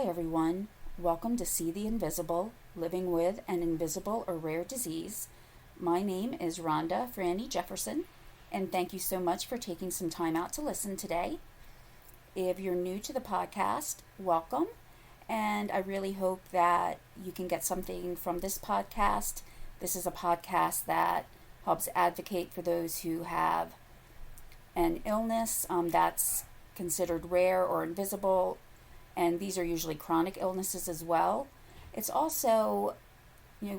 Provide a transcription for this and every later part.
everyone. Welcome to See the Invisible, Living with an Invisible or Rare Disease. My name is Rhonda Franny Jefferson, and thank you so much for taking some time out to listen today. If you're new to the podcast, welcome, and I really hope that you can get something from this podcast. This is a podcast that helps advocate for those who have an illness that's considered rare or invisible, and these are usually chronic illnesses as well. It's also,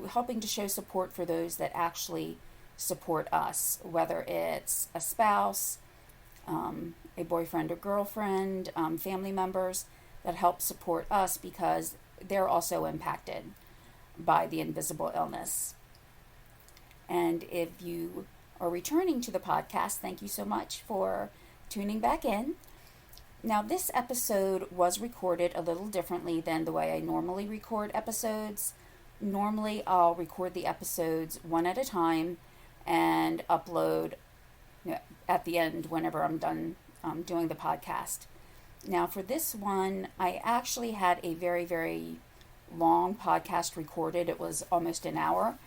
helping to show support for those that actually support us, whether it's a spouse, a boyfriend or girlfriend, family members that help support us because they're also impacted by the invisible illness. And if you are returning to the podcast, thank you so much for tuning back in. Now, this episode was recorded a little differently than the way I normally record episodes. Normally, I'll record the episodes one at a time and upload at the end whenever I'm done doing the podcast. Now, for this one, I actually had a very, very long podcast recorded. It was almost an hour,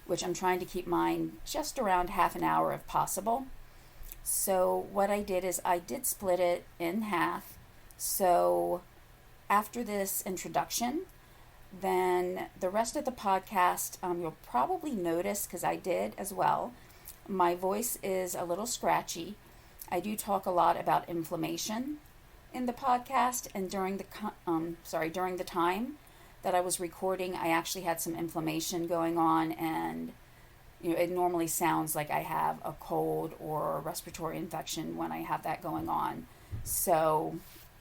which I'm trying to keep mine just around half an hour if possible. So what I did is I did split it in half. So after this introduction, then the rest of the podcast, you'll probably notice, because I did as well, my voice is a little scratchy. I do talk a lot about inflammation in the podcast, and during the time that I was recording, I actually had some inflammation going on, and it normally sounds like I have a cold or a respiratory infection when I have that going on. So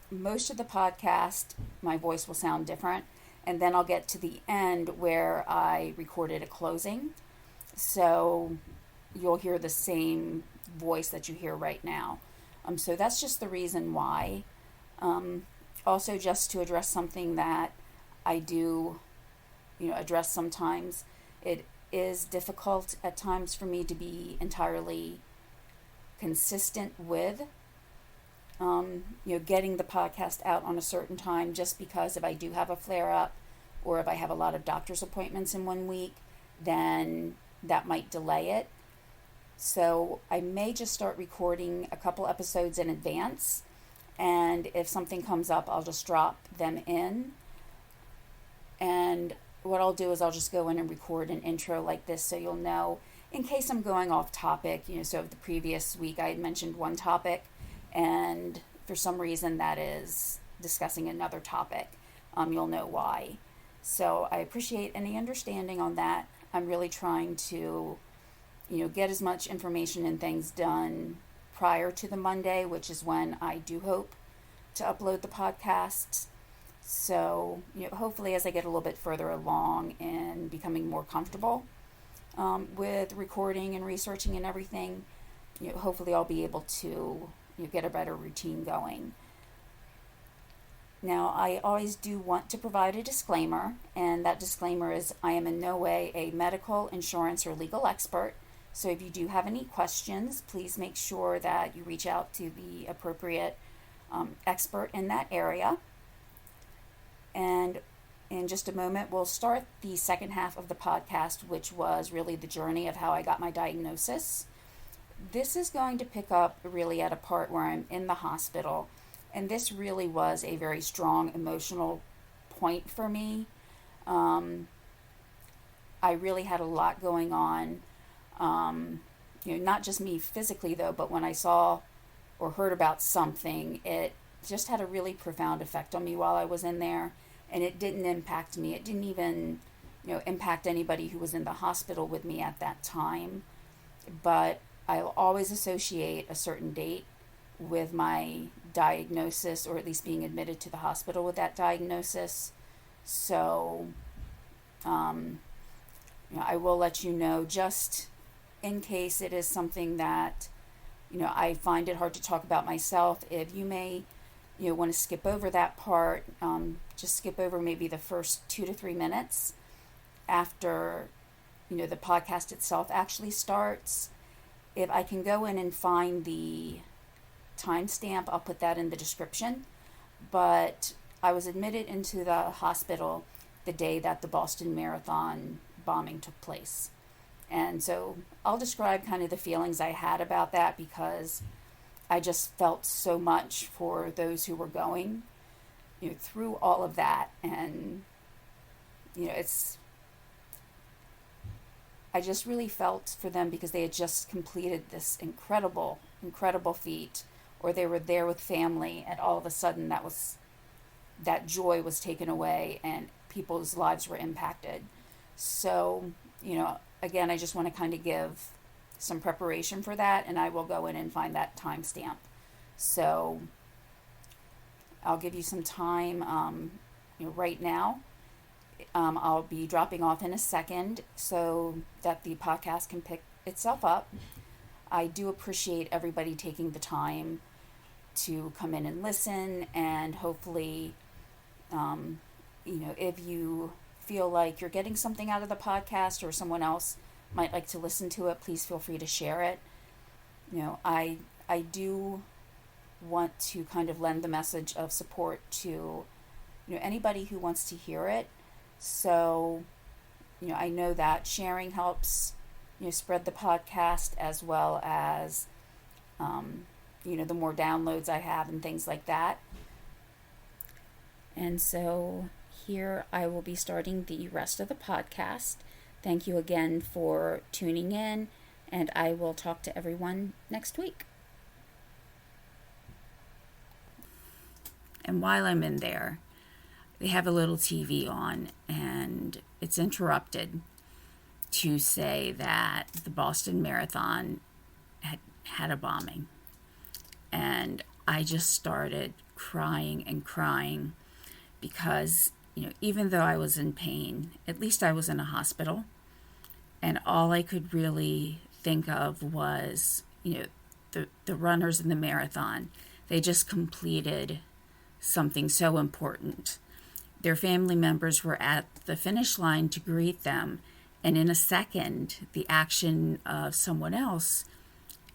most of the podcast, my voice will sound different. And then I'll get to the end where I recorded a closing. So you'll hear the same voice that you hear right now. So that's just the reason why. Also, just to address something that I do, address sometimes, it is difficult at times for me to be entirely consistent with, getting the podcast out on a certain time, just because if I do have a flare-up or if I have a lot of doctor's appointments in 1 week, then that might delay it. So I may just start recording a couple episodes in advance, and if something comes up, I'll just drop them in. And what I'll do is I'll just go in and record an intro like this so you'll know in case I'm going off topic. So the previous week I had mentioned one topic, and for some reason that is discussing another topic. You'll know why. So I appreciate any understanding on that. I'm really trying to, get as much information and things done prior to the Monday, which is when I do hope to upload the podcasts. So, hopefully as I get a little bit further along in becoming more comfortable with recording and researching and everything, hopefully I'll be able to get a better routine going. Now, I always do want to provide a disclaimer, and that disclaimer is I am in no way a medical, insurance, or legal expert. So if you do have any questions, please make sure that you reach out to the appropriate expert in that area. And in just a moment, we'll start the second half of the podcast, which was really the journey of how I got my diagnosis. This is going to pick up really at a part where I'm in the hospital, and this really was a very strong emotional point for me. I really had a lot going on, not just me physically though, but when I saw or heard about something, it just had a really profound effect on me while I was in there, and it didn't impact me. It didn't even, impact anybody who was in the hospital with me at that time, but I'll always associate a certain date with my diagnosis, or at least being admitted to the hospital with that diagnosis. So, I will let you know, just in case it is something that, I find it hard to talk about myself. If you may, want to skip over that part, just skip over maybe the first 2 to 3 minutes after, the podcast itself actually starts. If I can go in and find the timestamp, I'll put that in the description. But I was admitted into the hospital the day that the Boston Marathon bombing took place. And so I'll describe kind of the feelings I had about that, because I just felt so much for those who were going, through all of that. And, I just really felt for them because they had just completed this incredible, incredible feat, or they were there with family, and all of a sudden that joy was taken away and people's lives were impacted. So, again, I just want to kind of give some preparation for that, and I will go in and find that timestamp. So I'll give you some time right now. I'll be dropping off in a second so that the podcast can pick itself up. I do appreciate everybody taking the time to come in and listen, and hopefully, if you feel like you're getting something out of the podcast or someone else might like to listen to it, please feel free to share it. I do want to kind of lend the message of support to anybody who wants to hear it. So I know that sharing helps spread the podcast, as well as the more downloads I have and things like that. And so here I will be starting the rest of the podcast. Thank you again for tuning in, and I will talk to everyone next week. And while I'm in there, they have a little TV on, and it's interrupted to say that the Boston Marathon had a bombing. And I just started crying and crying because, even though I was in pain, at least I was in a hospital. And all I could really think of was, the runners in the marathon. They just completed something so important. Their family members were at the finish line to greet them, and in a second, the action of someone else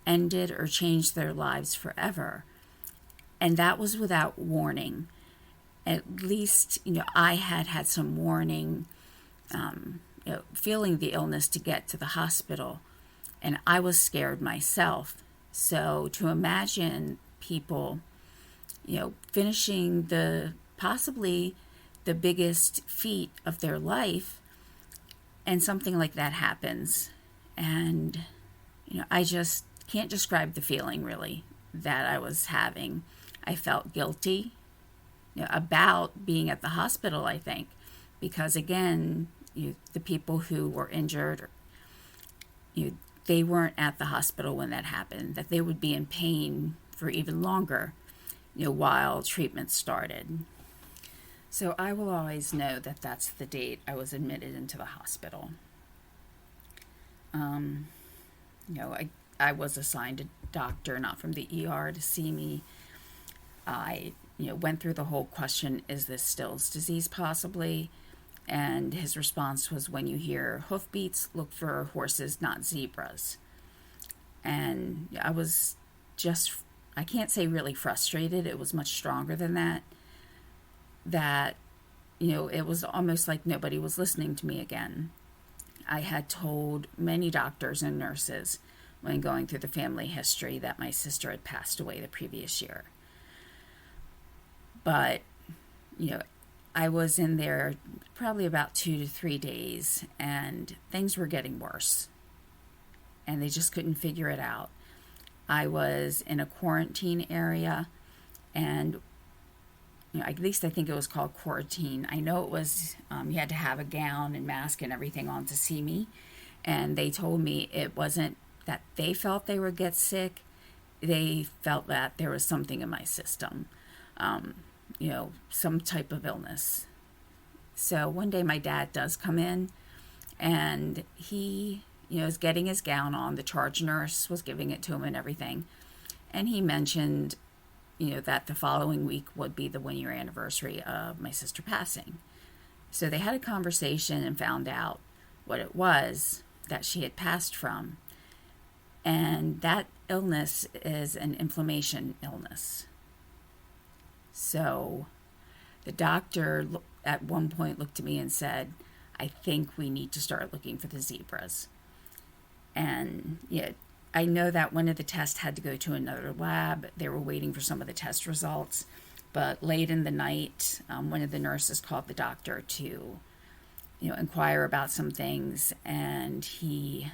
ended or changed their lives forever. And that was without warning. At least, I had some warning, feeling the illness to get to the hospital, and I was scared myself. So to imagine people, finishing possibly the biggest feat of their life, and something like that happens. And, I just can't describe the feeling really that I was having. I felt guilty, about being at the hospital, I think, because again, the people who were injured, they weren't at the hospital when that happened, that they would be in pain for even longer, while treatment started. So I will always know that that's the date I was admitted into the hospital. I was assigned a doctor, not from the ER, to see me. I, went through the whole question, is this Still's disease possibly? And his response was, when you hear hoofbeats, look for horses, not zebras. And I was just, I can't say really frustrated. It was much stronger than that. It was almost like nobody was listening to me again. I had told many doctors and nurses when going through the family history that my sister had passed away the previous year. But, I was in there probably about 2 to 3 days, and things were getting worse. And they just couldn't figure it out. I was in a quarantine area, and at least I think it was called quarantine. I know it was, you had to have a gown and mask and everything on to see me. And they told me it wasn't that they felt they would get sick. They felt that there was something in my system, some type of illness. So one day my dad does come in, and he, is getting his gown on. The charge nurse was giving it to him and everything. And he mentioned that the following week would be the 1-year anniversary of my sister passing. So they had a conversation and found out what it was that she had passed from. And that illness is an inflammation illness. So The doctor at one point looked at me and said, I think we need to start looking for the zebras. And yeah, I know that one of the tests had to go to another lab. They were waiting for some of the test results. But late in the night, one of the nurses called the doctor to, inquire about some things, and he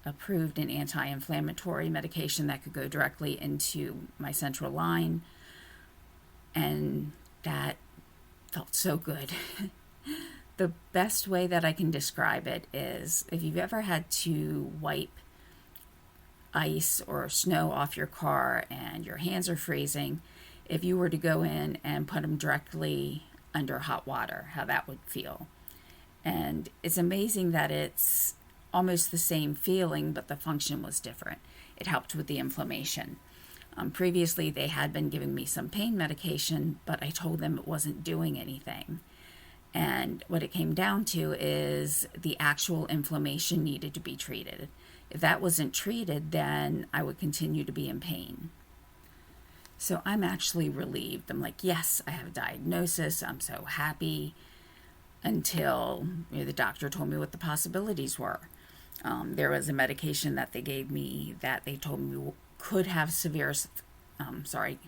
approved an anti-inflammatory medication that could go directly into my central line, and that felt so good. The best way that I can describe it is if you've ever had to wipe ice or snow off your car and your hands are freezing, if you were to go in and put them directly under hot water, how that would feel. And it's amazing that it's almost the same feeling, but the function was different. It helped with the inflammation. Previously, they had been giving me some pain medication, but I told them it wasn't doing anything. And what it came down to is the actual inflammation needed to be treated. If that wasn't treated, then I would continue to be in pain. So I'm actually relieved. I'm like, yes, I have a diagnosis. I'm so happy, until the doctor told me what the possibilities were. There was a medication that they gave me that they told me could have severe side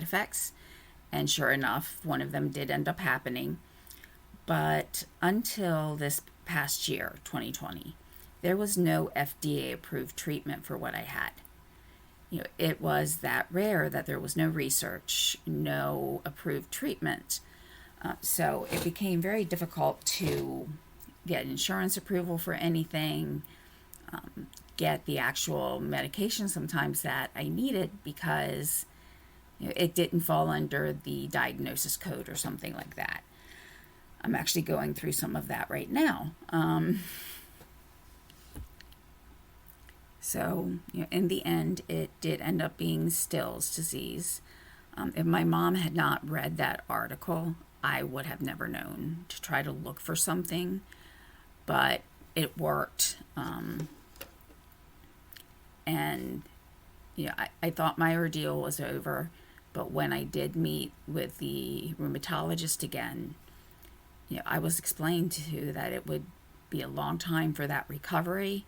effects. And sure enough, one of them did end up happening. But until this past year, 2020, there was no FDA-approved treatment for what I had. It was that rare that there was no research, no approved treatment. So it became very difficult to get insurance approval for anything, get the actual medication sometimes that I needed because it didn't fall under the diagnosis code or something like that. I'm actually going through some of that right now. So, in the end, it did end up being Still's disease. If my mom had not read that article, I would have never known to try to look for something, but it worked. And, I thought my ordeal was over, but when I did meet with the rheumatologist again, I was explained to that it would be a long time for that recovery,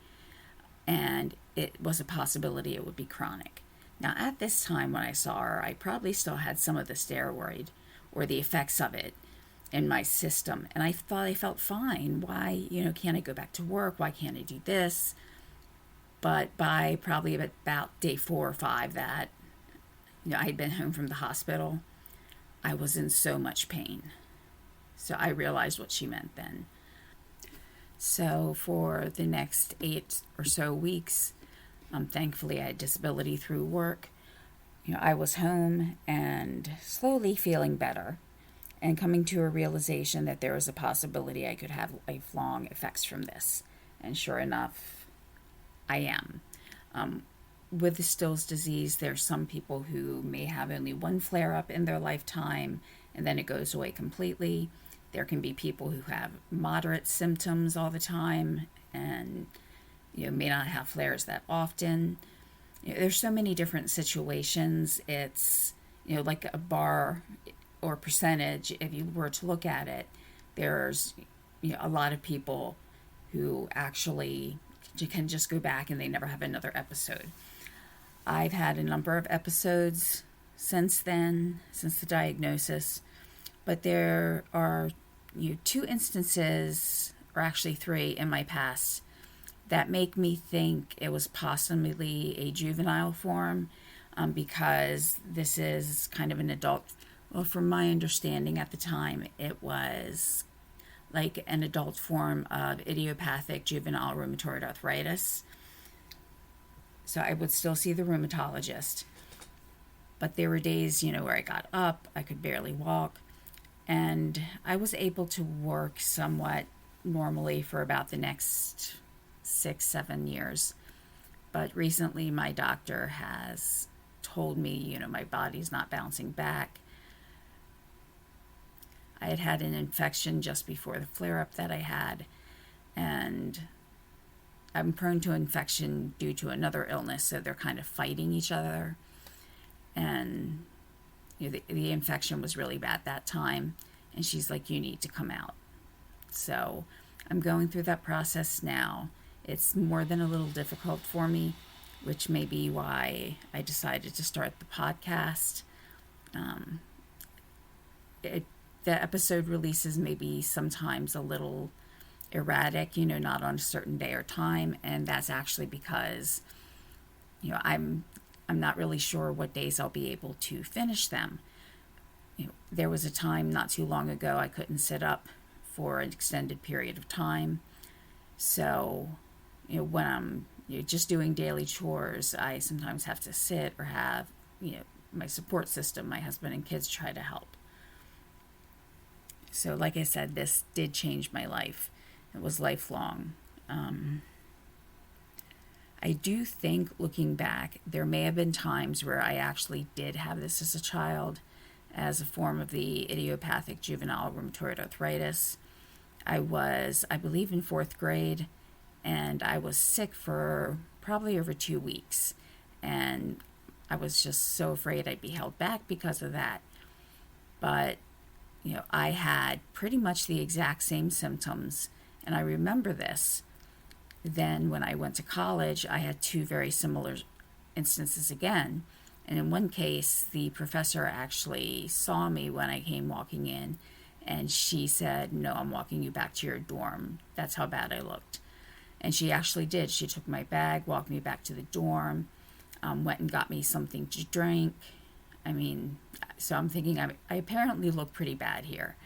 and it was a possibility it would be chronic. Now, at this time when I saw her, I probably still had some of the steroid or the effects of it in my system, and I thought I felt fine. Why, can't I go back to work? Why can't I do this? But by probably about day 4 or 5 that, I had been home from the hospital, I was in so much pain. So I realized what she meant then. So for the next 8 or so weeks, thankfully I had disability through work. I was home and slowly feeling better and coming to a realization that there was a possibility I could have lifelong effects from this. And sure enough, I am. With the Still's disease, there's some people who may have only one flare-up in their lifetime and then it goes away completely. There can be people who have moderate symptoms all the time and may not have flares that often. There's so many different situations. It's like a bar or percentage. If you were to look at it, there's a lot of people who actually can just go back and they never have another episode. I've had a number of episodes since then, since the diagnosis, but there are 2 instances, or actually 3 in my past, that make me think it was possibly a juvenile form, because this is kind of an adult. Well, from my understanding at the time, it was like an adult form of idiopathic juvenile rheumatoid arthritis. So I would still see the rheumatologist, but there were days, where I got up, I could barely walk, and I was able to work somewhat normally for about the next 6-7 years. But recently my doctor has told me, my body's not bouncing back. I had had an infection just before the flare-up that I had, and I'm prone to infection due to another illness, so they're kind of fighting each other. And the infection was really bad that time. And she's like, you need to come out. So I'm going through that process now. It's more than a little difficult for me, which may be why I decided to start the podcast. The episode releases may be sometimes a little erratic, not on a certain day or time, and that's actually because, I'm not really sure what days I'll be able to finish them. There was a time not too long ago I couldn't sit up for an extended period of time. So, when I'm just doing daily chores, I sometimes have to sit or have, my support system, my husband and kids, try to help. So like I said, this did change my life. It was lifelong. I do think, looking back, there may have been times where I actually did have this as a child, as a form of the idiopathic juvenile rheumatoid arthritis. I was, I believe, in 4th grade, and I was sick for probably over 2 weeks. And I was just so afraid I'd be held back because of that. But, I had pretty much the exact same symptoms, and I remember this. Then when I went to college, I had 2 very similar instances again. And in one case, the professor actually saw me when I came walking in, and she said, no, I'm walking you back to your dorm. That's how bad I looked. And she actually did. She took my bag, walked me back to the dorm, went and got me something to drink. So I'm thinking I apparently look pretty bad here.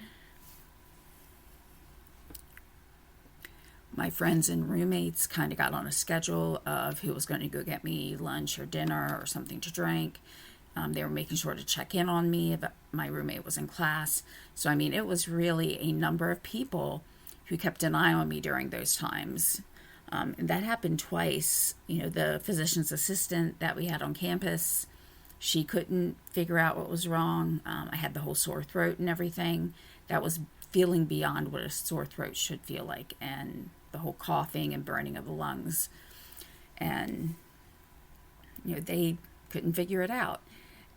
My friends and roommates kind of got on a schedule of who was going to go get me lunch or dinner or something to drink. They were making sure to check in on me if my roommate was in class. So, it was really a number of people who kept an eye on me during those times. And that happened twice. The physician's assistant that we had on campus, she couldn't figure out what was wrong. I had the whole sore throat and everything. That was feeling beyond what a sore throat should feel like, and the whole coughing and burning of the lungs. And, they couldn't figure it out.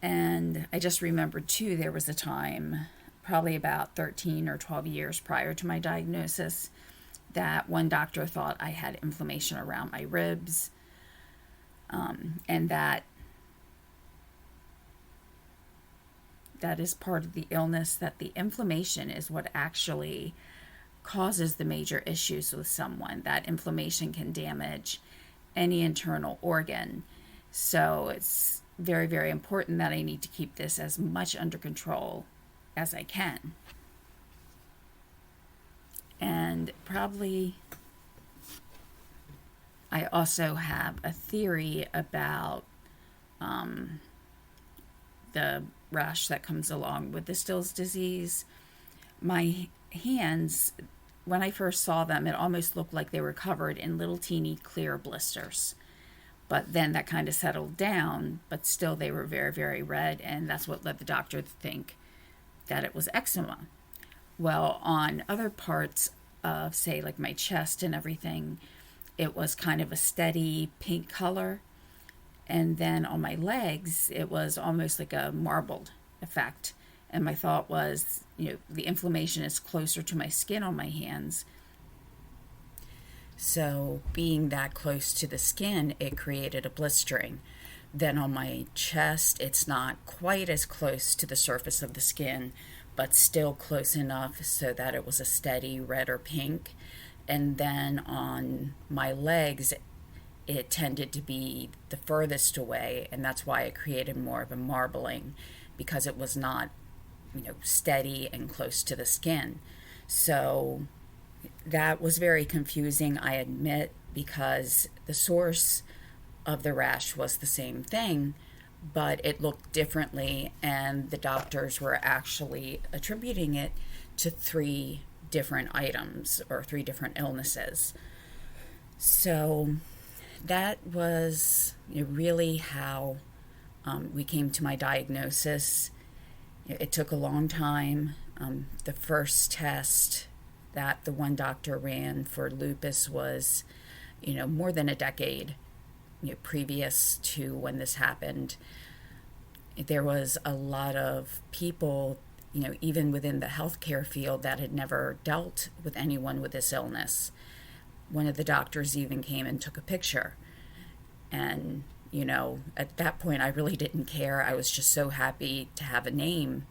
And I just remembered, too, there was a time, probably about 13 or 12 years prior to my diagnosis, that one doctor thought I had inflammation around my ribs, and that is part of the illness, that the inflammation is what actually causes the major issues with someone. That inflammation can damage any internal organ. So it's very, very important that I need to keep this as much under control as I can. And probably I also have a theory about the rash that comes along with the Still's disease. My hands, when I first saw them, it almost looked like they were covered in little teeny clear blisters. But then that kind of settled down, but still they were very, very red, and that's what led the doctor to think that it was eczema. Well, on other parts of, say, like my chest and everything, it was kind of a steady pink color. And then on my legs, it was almost like a marbled effect. And my thought was, the inflammation is closer to my skin on my hands. So being that close to the skin, it created a blistering. Then on my chest, it's not quite as close to the surface of the skin, but still close enough so that it was a steady red or pink. And then on my legs, it tended to be the furthest away, and that's why it created more of a marbling, because it was not, steady and close to the skin. So that was very confusing, I admit, because the source of the rash was the same thing, but it looked differently, and the doctors were actually attributing it to 3 different items or 3 different illnesses. So that was really how we came to my diagnosis. It took a long time. The first test that the one doctor ran for lupus was, more than a decade previous to when this happened. there was a lot of people, even within the healthcare field that had never dealt with anyone with this illness. One of the doctors even came and took a picture. And, at that point, I really didn't care. I was just so happy to have a name.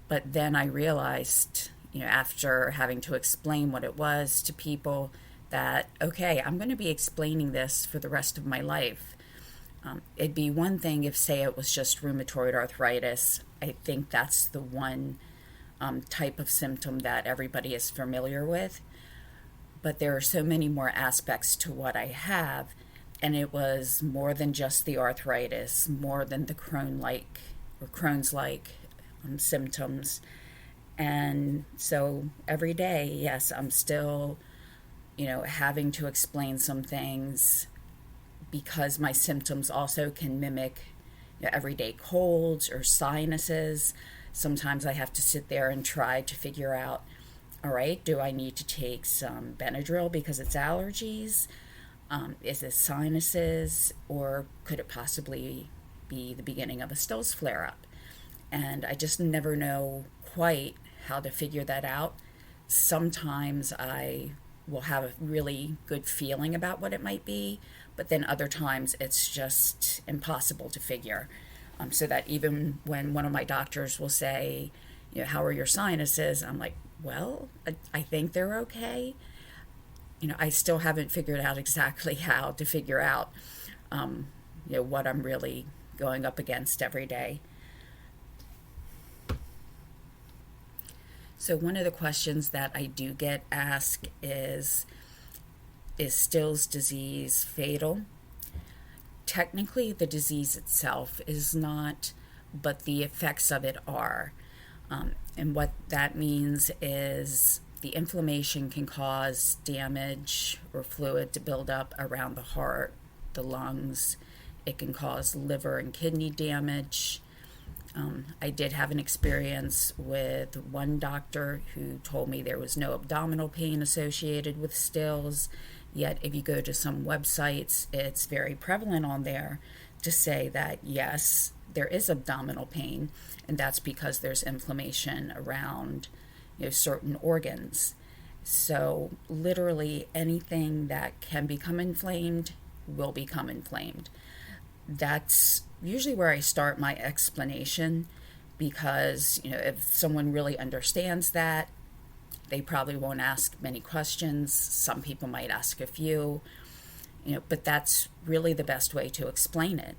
But then I realized, after having to explain what it was to people, that, okay, I'm going to be explaining this for the rest of my life. It'd be one thing if, say, it was just rheumatoid arthritis. I think that's the one type of symptom that everybody is familiar with. But there are so many more aspects to what I have, and it was more than just the arthritis, more than the Crohn's-like symptoms. And so every day, yes, I'm still, having to explain some things because my symptoms also can mimic everyday colds or sinuses. Sometimes I have to sit there and try to figure out, all right, do I need to take some Benadryl because it's allergies? Is it sinuses, or could it possibly be the beginning of a Still's flare-up? And I just never know quite how to figure that out. Sometimes I will have a really good feeling about what it might be, but then other times it's just impossible to figure. So that even when one of my doctors will say, how are your sinuses? I'm like, well, I think they're okay. I still haven't figured out exactly how to figure out, what I'm really going up against every day. So one of the questions that I do get asked is Still's disease fatal? Technically, the disease itself is not, but the effects of it are. And what that means is the inflammation can cause damage or fluid to build up around the heart, the lungs. It can cause liver and kidney damage. I did have an experience with one doctor who told me there was no abdominal pain associated with Still's, yet if you go to some websites, it's very prevalent on there to say that yes, there is abdominal pain, and that's because there's inflammation around certain organs. So literally anything that can become inflamed will become inflamed. That's usually where I start my explanation, because if someone really understands that, they probably won't ask many questions. Some people might ask a few, but that's really the best way to explain it.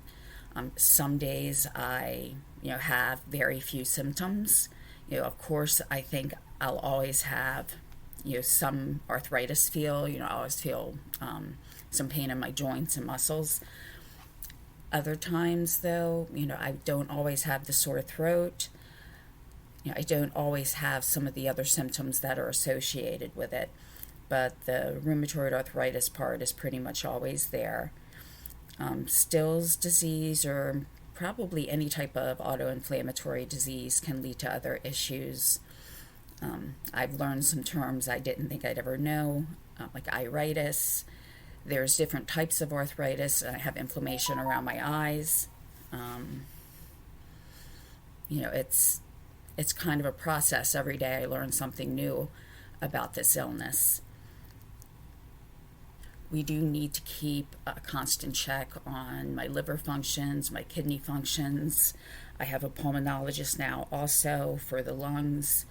Some days I have very few symptoms. Of course, I think I'll always have some arthritis feel. I always feel some pain in my joints and muscles. Other times, though, I don't always have the sore throat. I don't always have some of the other symptoms that are associated with it, but the rheumatoid arthritis part is pretty much always there. Still's disease, or probably any type of autoinflammatory disease, can lead to other issues. I've learned some terms I didn't think I'd ever know, like iritis. There's different types of arthritis. I have inflammation around my eyes. It's kind of a process. Every day I learn something new about this illness. We do need to keep a constant check on my liver functions, my kidney functions. I have a pulmonologist now also for the lungs.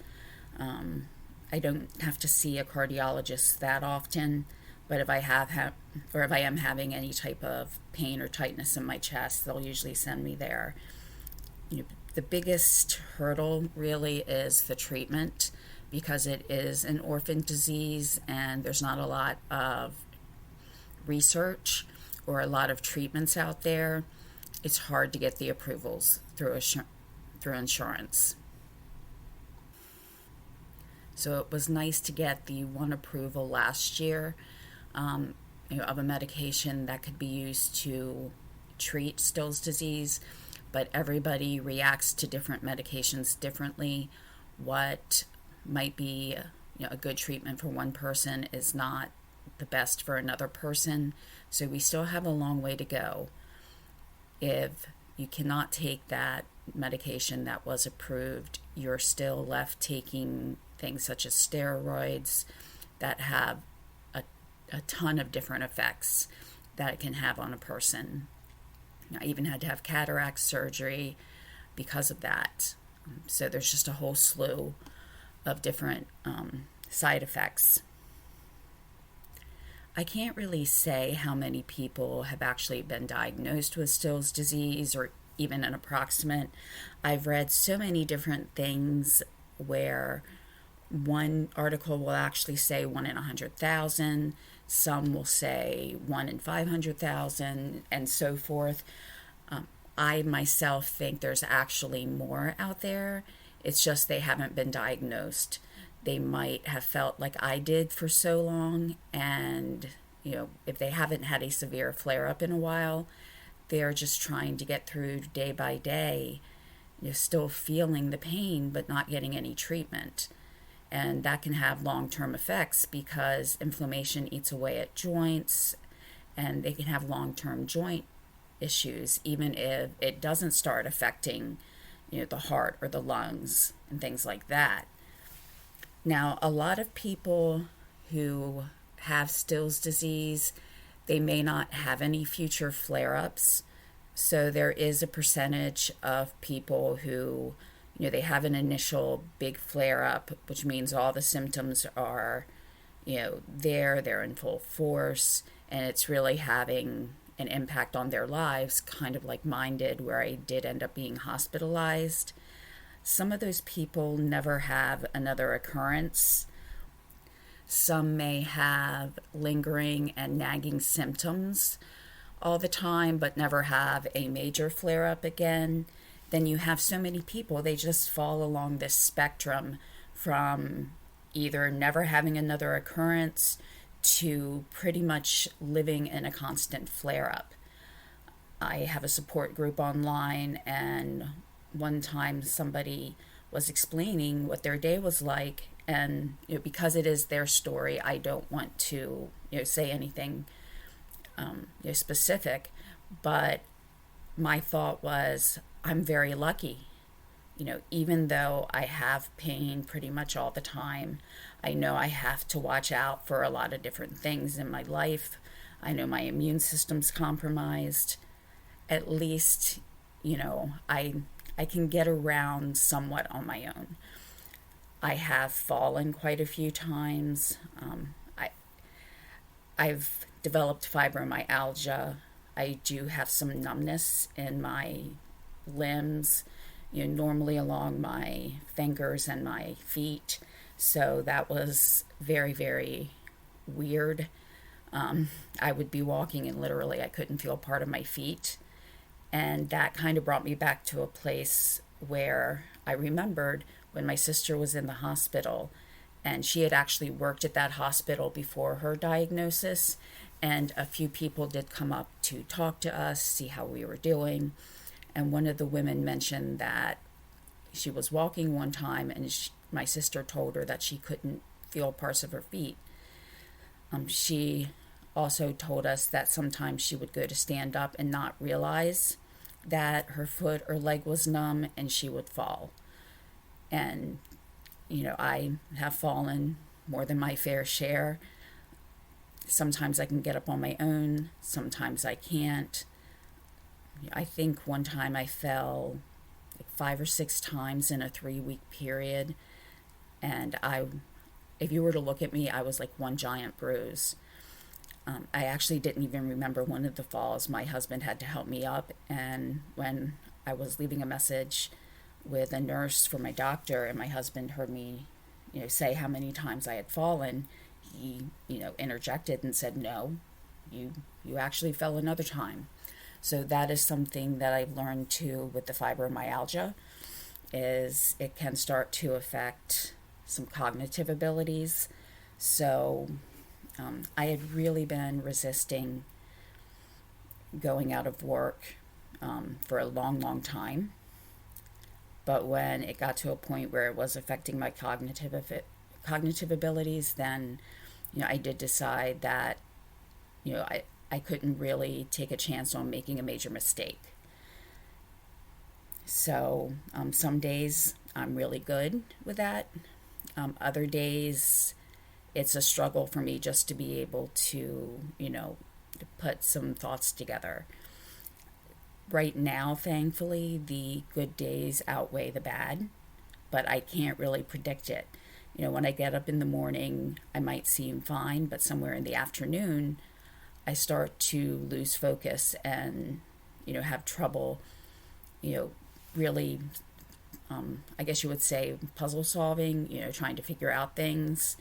I don't have to see a cardiologist that often, but if I am having any type of pain or tightness in my chest, they'll usually send me there. The biggest hurdle really is the treatment, because it is an orphan disease and there's not a lot of research or a lot of treatments out there. It's hard to get the approvals through insurance. So it was nice to get the one approval last year of a medication that could be used to treat Still's disease, but everybody reacts to different medications differently. What might be a good treatment for one person is not the best for another person, so we still have a long way to go. If you cannot take that medication that was approved. You're still left taking things such as steroids that have a ton of different effects that it can have on a person. I even had to have cataract surgery because of that. So there's just a whole slew of different side effects. I can't really say how many people have actually been diagnosed with Still's disease or even an approximate. I've read so many different things where one article will actually say 1 in 100,000, some will say 1 in 500,000, and so forth. I myself think there's actually more out there. It's just they haven't been diagnosed. They might have felt like I did for so long, and if they haven't had a severe flare-up in a while, they're just trying to get through day by day, still feeling the pain but not getting any treatment. And that can have long-term effects because inflammation eats away at joints, and they can have long-term joint issues even if it doesn't start affecting the heart or the lungs and things like that. Now, a lot of people who have Still's disease, they may not have any future flare-ups. So there is a percentage of people who, they have an initial big flare-up, which means all the symptoms are, they're in full force, and it's really having an impact on their lives, kind of like mine did, where I did end up being hospitalized. Some of those people never have another occurrence. Some may have lingering and nagging symptoms all the time, but never have a major flare-up again. Then you have so many people, they just fall along this spectrum from either never having another occurrence to pretty much living in a constant flare-up. I have a support group online, and one time somebody was explaining what their day was like, and because it is their story, I don't want to say anything specific, but my thought was, I'm very lucky. Even though I have pain pretty much all the time, I know I have to watch out for a lot of different things in my life. I know my immune system's compromised. At least, I can get around somewhat on my own. I have fallen quite a few times. I've developed fibromyalgia. I do have some numbness in my limbs, normally along my fingers and my feet. So that was very, very weird. I would be walking and literally I couldn't feel part of my feet. And that kind of brought me back to a place where I remembered when my sister was in the hospital, and she had actually worked at that hospital before her diagnosis, and a few people did come up to talk to us, see how we were doing. And one of the women mentioned that she was walking one time and my sister told her that she couldn't feel parts of her feet. She also told us that sometimes she would go to stand up and not realize that her foot or leg was numb and she would fall. And, I have fallen more than my fair share. Sometimes I can get up on my own, sometimes I can't. I think one time I fell like 5 or 6 times in a 3-week period, and if you were to look at me, I was like one giant bruise. I actually didn't even remember one of the falls. My husband had to help me up, and when I was leaving a message with a nurse for my doctor, and my husband heard me, say how many times I had fallen, he, interjected and said, "No, you actually fell another time." So that is something that I've learned too with the fibromyalgia, is it can start to affect some cognitive abilities. So I had really been resisting going out of work for a long, long time. But when it got to a point where it was affecting my cognitive abilities, then, I did decide that, I couldn't really take a chance on making a major mistake. So some days I'm really good with that. Other days it's a struggle for me just to be able to, to put some thoughts together. Right now, thankfully, the good days outweigh the bad, but I can't really predict it. When I get up in the morning, I might seem fine, but somewhere in the afternoon, I start to lose focus and, have trouble, you know, really, I guess you would say, puzzle solving, trying to figure out things.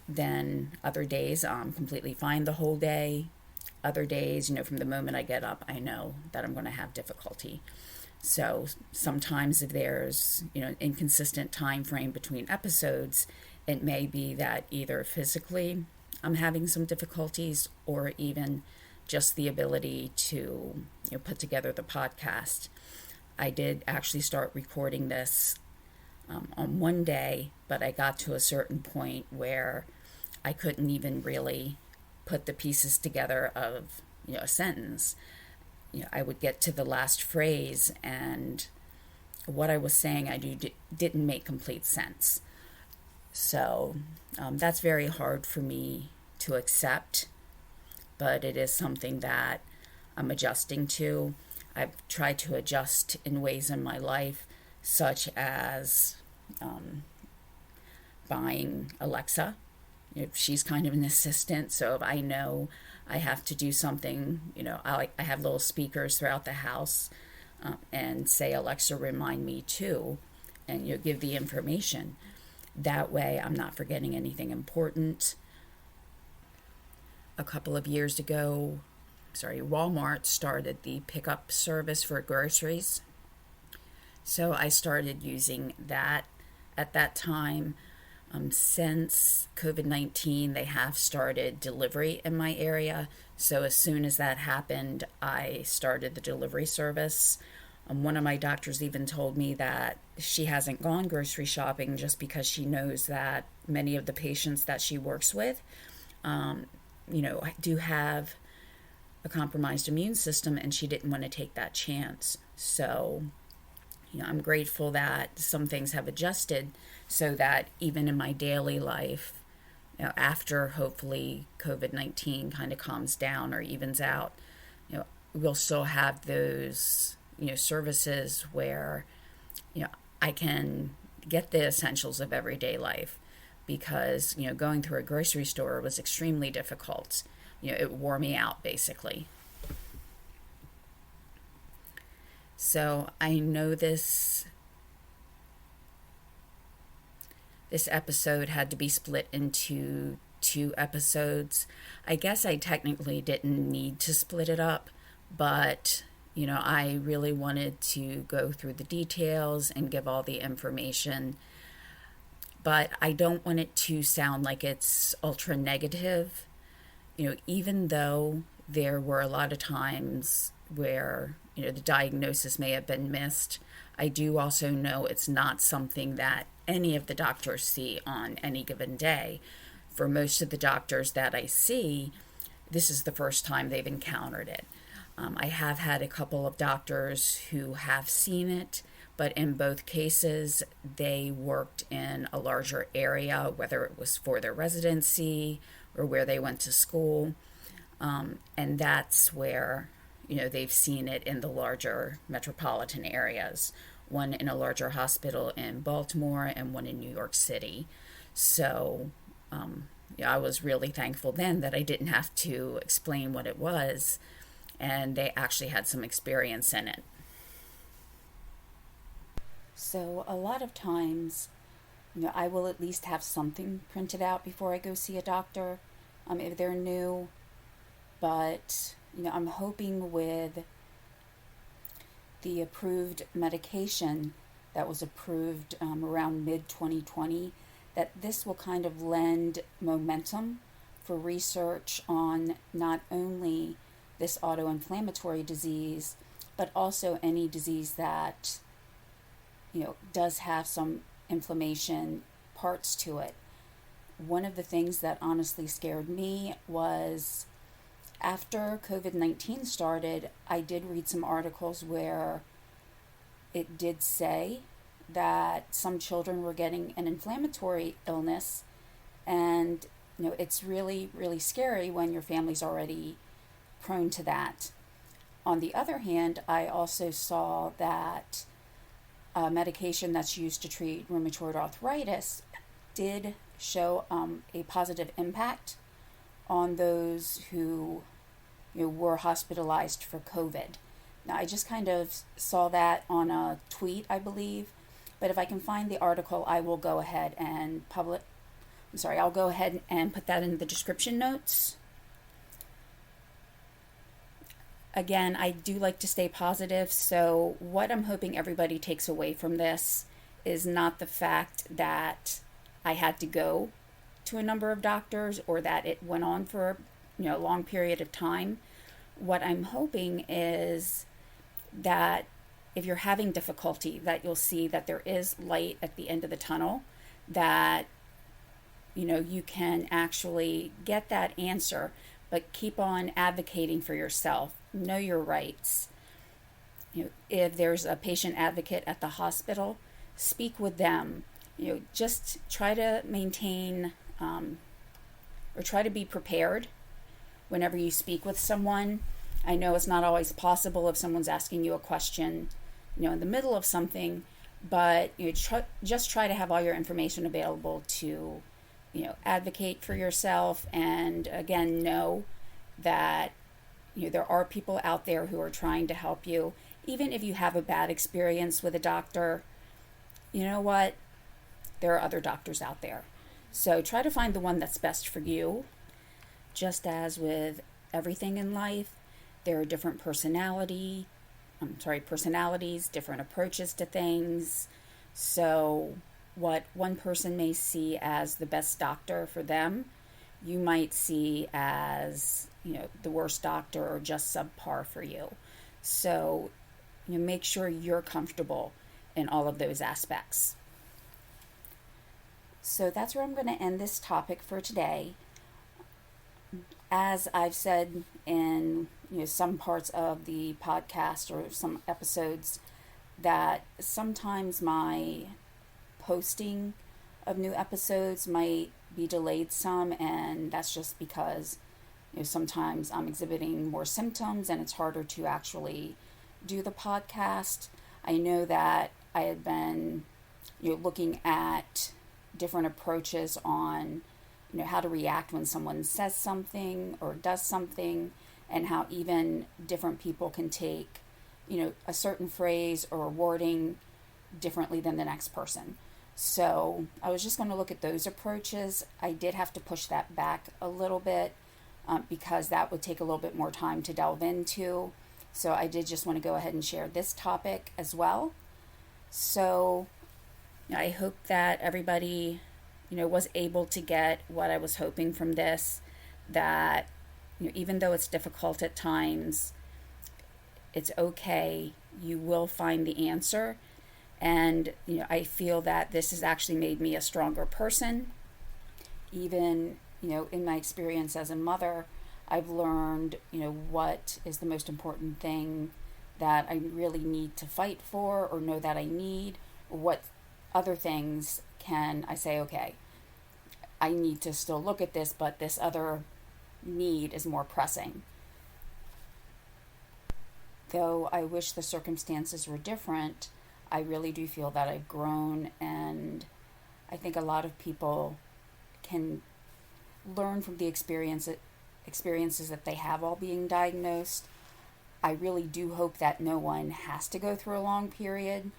Then other days, I'm completely fine the whole day. Other days, from the moment I get up, I know that I'm going to have difficulty. So sometimes if there's, inconsistent time frame between episodes, it may be that either physically I'm having some difficulties or even just the ability to, put together the podcast. I did actually start recording this on one day, but I got to a certain point where I couldn't even really put the pieces together of, a sentence. I would get to the last phrase and what I was saying didn't make complete sense. So that's very hard for me to accept, but it is something that I'm adjusting to. I've tried to adjust in ways in my life, such as buying Alexa. She's kind of an assistant, so if I know I have to do something, I have little speakers throughout the house and say, Alexa, remind me too, and give the information. That way I'm not forgetting anything important. A couple of years ago, Walmart started the pickup service for groceries. So I started using that at that time. Since COVID-19, they have started delivery in my area. So as soon as that happened, I started the delivery service. One of my doctors even told me that she hasn't gone grocery shopping just because she knows that many of the patients that she works with, do have a compromised immune system, and she didn't want to take that chance. So, I'm grateful that some things have adjusted so that even in my daily life, after hopefully COVID-19 kind of calms down or evens out, we'll still have those, services where, I can get the essentials of everyday life because, going through a grocery store was extremely difficult. It wore me out basically. So I know this episode had to be split into 2 episodes. I guess I technically didn't need to split it up, but I really wanted to go through the details and give all the information. But I don't want it to sound like it's ultra negative. Even though there were a lot of times where, the diagnosis may have been missed, I do also know it's not something that any of the doctors see on any given day. For most of the doctors that I see, this is the first time they've encountered it. I have had a couple of doctors who have seen it, but in both cases, they worked in a larger area, whether it was for their residency or where they went to school. And that's where, they've seen it in the larger metropolitan areas, one in a larger hospital in Baltimore and one in New York City. So I was really thankful then that I didn't have to explain what it was, and they actually had some experience in it. So a lot of times, I will at least have something printed out before I go see a doctor, if they're new. But, I'm hoping with the approved medication that was approved around mid-2020, that this will kind of lend momentum for research on not only this autoinflammatory disease, but also any disease that, does have some inflammation parts to it. One of the things that honestly scared me was after COVID-19 started, I did read some articles where it did say that some children were getting an inflammatory illness, and it's really, really scary when your family's already prone to that. On the other hand, I also saw that medication that's used to treat rheumatoid arthritis did show a positive impact on those who were hospitalized for COVID. Now, I just kind of saw that on a tweet, I believe, but if I can find the article, I will go ahead and I'll go ahead and put that in the description notes. Again, I do like to stay positive, so what I'm hoping everybody takes away from this is not the fact that I had to go to a number of doctors or that it went on for a long period of time. What I'm hoping is that if you're having difficulty, that you'll see that there is light at the end of the tunnel, that you can actually get that answer, but keep on advocating for yourself. Know your rights. If there's a patient advocate at the hospital, speak with them. Just try to maintain or try to be prepared whenever you speak with someone. I know it's not always possible if someone's asking you a question, in the middle of something, but just try to have all your information available to, advocate for yourself. And again, know that, there are people out there who are trying to help you. Even if you have a bad experience with a doctor, you know what? There are other doctors out there. So try to find the one that's best for you. Just as with everything in life, there are different personalities, different approaches to things. So what one person may see as the best doctor for them, you might see as, the worst doctor or just subpar for you. So make sure you're comfortable in all of those aspects. So that's where I'm going to end this topic for today. As I've said in some parts of the podcast or some episodes, that sometimes my posting of new episodes might be delayed some, and that's just because sometimes I'm exhibiting more symptoms and it's harder to actually do the podcast. I know that I had been looking at different approaches on how to react when someone says something or does something, and how even different people can take a certain phrase or wording differently than the next person. So I was just going to look at those approaches. I did have to push that back a little bit because that would take a little bit more time to delve into. So I did just want to go ahead and share this topic as well. So I hope that everybody was able to get what I was hoping from this, that even though it's difficult at times, it's okay. You will find the answer. And I feel that this has actually made me a stronger person. Even in my experience as a mother, I've learned what is the most important thing that I really need to fight for, or know that I need, or what other things can I say, okay, I need to still look at this, but this other need is more pressing. Though I wish the circumstances were different, I really do feel that I've grown, and I think a lot of people can learn from the experiences that they have while being diagnosed. I really do hope that no one has to go through a long period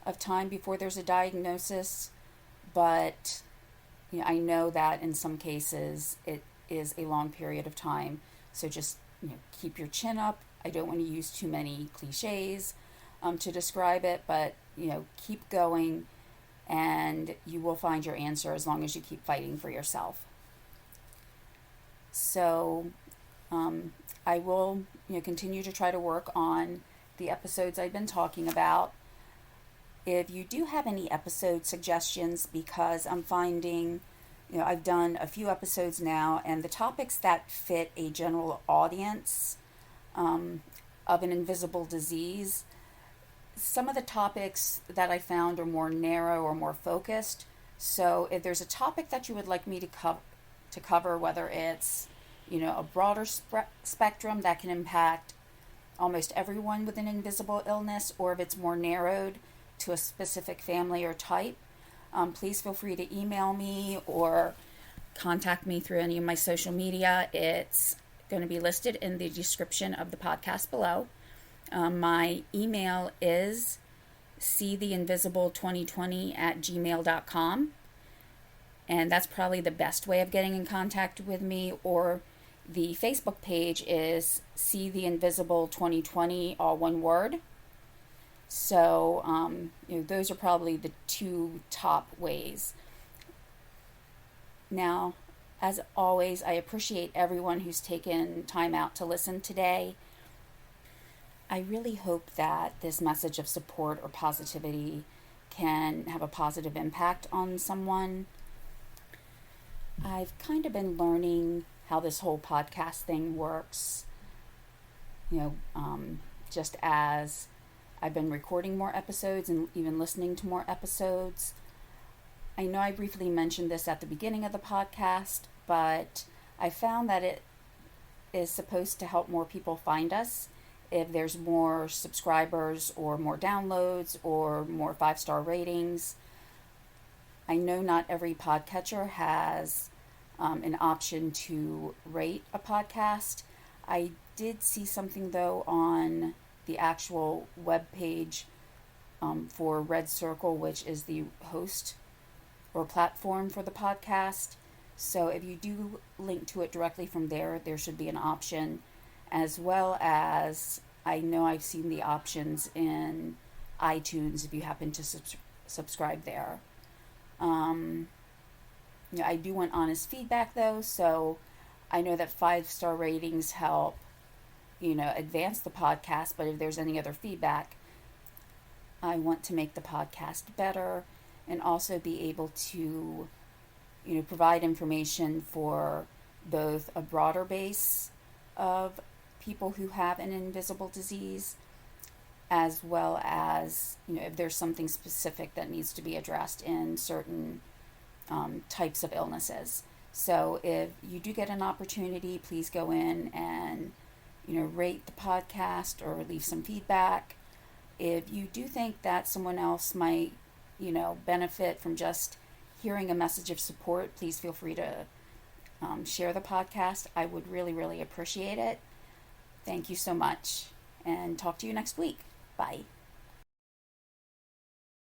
of time before there's a diagnosis, but I know that in some cases it is a long period of time. So just keep your chin up. I don't want to use too many cliches to describe it, but keep going, and you will find your answer as long as you keep fighting for yourself. So I will continue to try to work on the episodes I've been talking about. If you do have any episode suggestions, because I'm finding I've done a few episodes now, and the topics that fit a general audience of an invisible disease, some of the topics that I found are more narrow or more focused. So if there's a topic that you would like me to cover, whether it's a broader spectrum that can impact almost everyone with an invisible illness, or if it's more narrowed to a specific family or type, please feel free to email me or contact me through any of my social media. It's going to be listed in the description of the podcast below. My email is seetheinvisible2020@gmail.com, and that's probably the best way of getting in contact with me. Or the Facebook page is See the Invisible 2020, all one word. So, those are probably the two top ways. Now, as always, I appreciate everyone who's taken time out to listen today. I really hope that this message of support or positivity can have a positive impact on someone. I've kind of been learning how this whole podcast thing works, just as I've been recording more episodes and even listening to more episodes. I know I briefly mentioned this at the beginning of the podcast, but I found that it is supposed to help more people find us if there's more subscribers or more downloads or more 5-star ratings. I know not every podcatcher has an option to rate a podcast. I did see something though on the actual web page for Red Circle, which is the host or platform for the podcast. So if you do link to it directly from there, there should be an option, as well as I know I've seen the options in iTunes if you happen to subscribe there. I do want honest feedback though, so I know that 5-star ratings help, advance the podcast, but if there's any other feedback, I want to make the podcast better and also be able to, provide information for both a broader base of people who have an invisible disease, as well as, if there's something specific that needs to be addressed in certain types of illnesses. So if you do get an opportunity, please go in and, rate the podcast or leave some feedback. If you do think that someone else might, benefit from just hearing a message of support, please feel free to share the podcast. I would really, really appreciate it. Thank you so much, and talk to you next week. Bye.